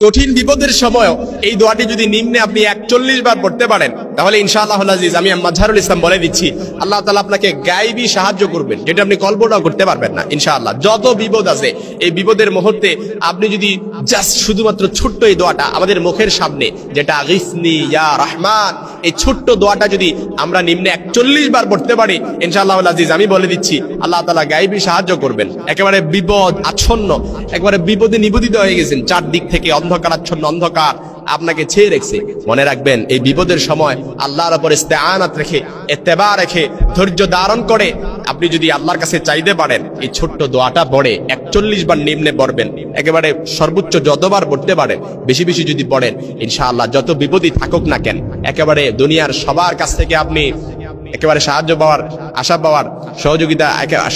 কঠিন বিপদের সময় এই দোয়াটি যদি নিম্নে আপনি 41 বার পড়তে পারেন তাহলে ইনশাআল্লাহুল আজিজ আমি মাজহারুল ইসলাম বলে দিচ্ছি আল্লাহ তাআলা আপনাকে গায়বী সাহায্য করবেন, যেটা আপনি কল্পনাও করতে পারবেন না। ইনশাআল্লাহ যত বিপদ আছে এই বিপদের মুহূর্তে আপনি যদি জাস্ট শুধুমাত্র ছোট্ট এই দোয়াটা আমাদের মুখের সামনে, যেটা আগিসনি ইয়া রহমান, এই ছোট্ট দোয়াটা যদি আমরা নিম্নে 41 বার পড়তে পারি ইনশাআল্লাহুল আজিজ আমি বলে দিচ্ছি আল্লাহ তাআলা গায়বী সাহায্য করবেন। একেবারে বিপদ আচ্ছন্ন, একেবারে বিপদে নিবেদিত হয়ে গেছেন, চারদিক থেকে অন্ধকারাচ্ছন্ন অন্ধকার আপনাকে ছেয়ে রেখেছে। মনে রাখবেন এই বিপদের সময় আল্লাহর উপর ইস্তেআনাত রেখে, ইত্তেবা রেখে, ধৈর্য ধারণ করে আপনি যদি আল্লাহর কাছে চাইতে পারেন এই ছোট্ট দোয়াটা পড়ে 41 বার নিম্নে পড়বেন, একেবারে সর্বোচ্চ যতবার পড়তে পারেন বেশি বেশি যদি পড়েন ইনশাআল্লাহ যত বিপদই থাকুক না কেন একেবারে দুনিয়ার সবার কাছ থেকে আপনি একেবারে সাহায্য পাওয়ার, আশা পাওয়ার,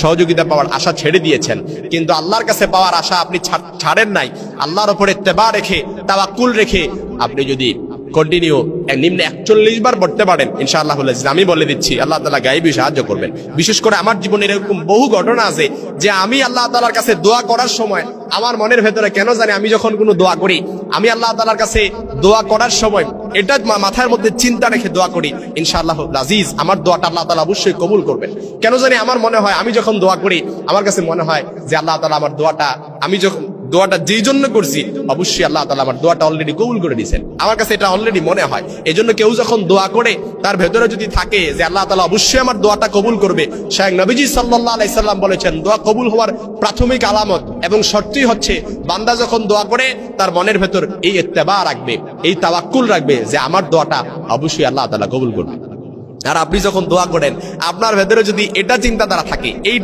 সহযোগিতা পাওয়ার আশা ছেড়ে দিয়েছেন, কিন্তু আল্লাহর কাছে পাওয়ার আশা আপনি ছাড়েন নাই। আল্লাহর উপরে ইত্তেবা রেখে, তাওয়াক্কুল রেখে আপনি যদি কন্টিনিউ নিম্নে 41 বার পড়তে পারেন ইনশাআল্লাহুল আজিজ আমি বলে দিচ্ছি আল্লাহ তাআলা গায়বী সাহায্য করবেন। বিশেষ করে আমার জীবনে এরকম বহু ঘটনা আছে যে আমি আল্লাহ তাআলার কাছে দোয়া করার সময় আমার মনের ভেতরে কেন জানি আমি যখন কোনো দোয়া করি, আমি আল্লাহ তাআলার কাছে দোয়া করার সময় এটা মাথার মধ্যে চিন্তা রেখে দোয়া করি ইনশাআল্লাহুল আজিজ আমার দোয়াটা আল্লাহ তাআলা অবশ্যই কবুল করবেন। কেন জানি আমার মনে হয় আমি যখন দোয়া করি আমার কাছে মনে হয় যে আল্লাহ তাআলা আমার দোয়াটা, আমি যখন দোয়াটা যেই জন্য করছি অবশ্যই আল্লাহ তাআলা আমার দোয়াটা অলরেডি কবুল করে দিয়েছেন। আমার কাছে এটা অলরেডি মনে হয়। এজন্য কেউ যখন দোয়া করে তার ভেতরে যদি থাকে যে আল্লাহ তাআলা অবশ্যই আমার দোয়াটা কবুল করবে, স্বয়ং নবীজি সাল্লাল্লাহু আলাইহি সাল্লাম বলেছেন দোয়া কবুল হওয়ার প্রাথমিক আলামত এবং শর্তই হচ্ছে বান্দা যখন দোয়া করে তার মনের ভেতর এই ইত্তেবা রাখবে, এই তাওয়াক্কুল রাখবে যে আমার দোয়াটা অবশ্যই আল্লাহ তাআলা কবুল করবে। আর আপনি যখন দোয়া করেন আপনার ভেতরে যদি এটা চিন্তাধারা থাকে, এই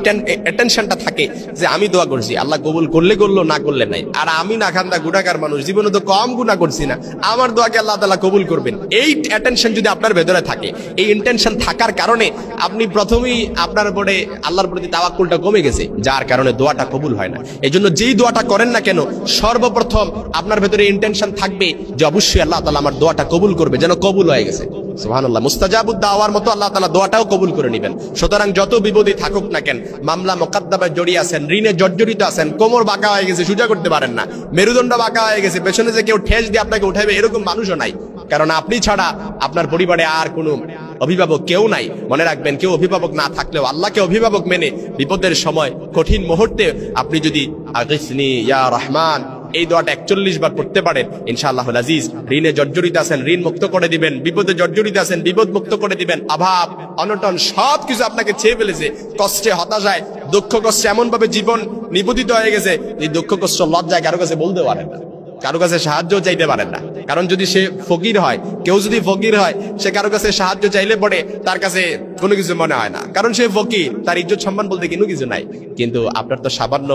টেনশনটা থাকে যে আমি দোয়া করছি আল্লাহ কবুল করলে করলো, না করলে নাই, আর আমি না খান্দা গুনাহগার মানুষ, জীবনে তো কম গুনাহ করছি না, আমার দোয়াকে আল্লাহ তাআলা কবুল করবেন। এই টেনশন যদি আপনার ভেতরে থাকে, এই ইন্টেনশন থাকার কারণে আপনি প্রথমেই আপনার উপরে আল্লাহর প্রতি তাওয়াক্কুলটা কমে গেছে, যার কারণে দোয়াটা কবুল হয় না। এজন্য যেই দোয়াটা করেন না কেন সর্বপ্রথম আপনার ভেতরে ইন্টেনশন থাকবে যে অবশ্যই আল্লাহ তাআলা আমার দোয়াটা কবুল করবে, যেন কবুল হয়ে গেছে। সুবহানাল্লাহ, মুস্তাজাবুদ দাওয়ার মতো আল্লাহ তাআলা দোয়াটাও কবুল করে নেবেন। সুতরাং যত বিপদই থাকুক না কেন, মামলা মোকদ্দমায় জড়িয়ে আছেন, ঋণে জর্জরিত আছেন, কোমর বাঁকা হয়ে গেছে, সোজা করতে পারেন না, মেরুদণ্ড বাঁকা হয়ে গেছে, পেছনে যে কেউ ঠেস দিয়ে আপনাকে উঠাইবে এরকম মানুষও নাই, কারণ আপনি ছাড়া আপনার পরিবারে আর কোনো অভিভাবক কেউ নাই। মনে রাখবেন কেউ অভিভাবক না থাকলেও আল্লাহকে অভিভাবক মেনে বিপদের সময় কঠিন মুহূর্তে আপনি যদি আগিসনি ইয়া রহমান এই দোয়াটা 41 বার পড়তে পারেন ইনশাআল্লাহুল আজিজ ঋণে জর্জরিত আছেন ঋণ মুক্ত করে দিবেন, বিপদে জর্জরিত আছেন বিপদ মুক্ত করে দিবেন, অভাব অনটন সবকিছু আপনাকে ছেয়ে ফেলেছে, কষ্টে হতাশায় দুঃখ কষ্টে এমন ভাবে জীবন নিবেদিত হয়ে গেছে এই দুঃখ কষ্ট লজ্জায় কারো কাছে বলতে পারেন না, কারো কাছে সাহায্য চাইতে পারেন না। কারণ যদি সে ফকির হয়, কেউ যদি ফকির হয় সে কারো কাছে সাহায্য চাইলে পড়ে তার কাছে কোনো কিছু মনে হয় না, কারণ সে ফকির, তার ইজ্জত সম্মান বলতে কোনো কিছু নাই। কিন্তু আপনার তো সামান্য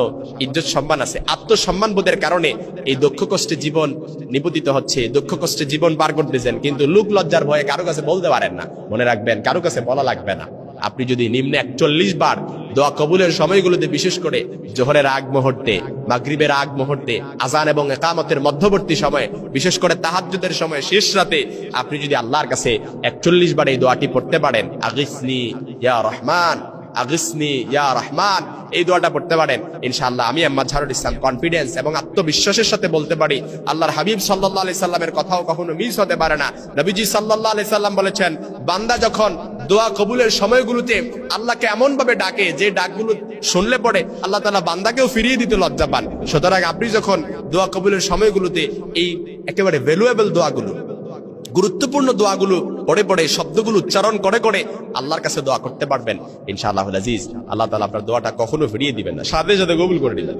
ইজ্জত সম্মান আছে, আত্মসম্মান বোধের কারণে এই দুঃখ কষ্টে জীবন নিবেদিত হচ্ছে, দুঃখ কষ্টে জীবন পার করতেছেন, কিন্তু লোক লজ্জার ভয়ে কারো কাছে বলতে পারেন না। মনে রাখবেন কারো কাছে বলা লাগবে না। আপনি যদি নিম্নে 41 বার দোয়া কবুলের সময়গুলোতে, বিশেষ করে জোহরের আগ মুহূর্তে, মাগরিবের আগ মুহূর্তে, আযান এবং ইকামতের মধ্যবর্তী সময়ে, বিশেষ করে তাহাজ্জুদের সময়, শেষ রাতে আপনি যদি আল্লাহর কাছে 41 বার এই দোয়াটি পড়তে পারেন, আগিসনি ইয়া রহমান, আগিসনি ইয়া রহমান, এই দোয়াটা পড়তে পারেন ইনশাআল্লাহ আমি মাজহারুল ইসলাম কনফিডেন্স এবং আত্মবিশ্বাসের সাথে বলতে পারি আল্লাহর হাবিব সাল্লাল্লাহু আলাইহি সাল্লামের কথাও কখনো মিস হতে পারে না। নবীজি সাল্লাল্লাহু আলাইহি সাল্লাম বলেছেন বান্দা যখন দোয়া কবুলের সময়গুলোতে আল্লাহকে এমন ভাবে ডাকে যে ডাকগুলো শুনলে পড়ে আল্লাহ তাআলা বান্দাকেও ফিরিয়ে দিতে লজ্জা পান। সুতরাং আপনি যখন দোয়া কবুলের সময়গুলোতে এই একেবারে ভ্যালুয়েবল দোয়াগুলো, গুরুত্বপূর্ণ দোয়াগুলো পড়ে পড়ে শব্দগুলো উচ্চারণ করে করে আল্লাহর কাছে দোয়া করতে পারবেন ইনশাআল্লাহুল আজিজ আল্লাহ তাআলা আপনার দোয়াটা কখনো ফিরিয়ে দিবেন না, সাথে সাথে কবুল করে দিবেন।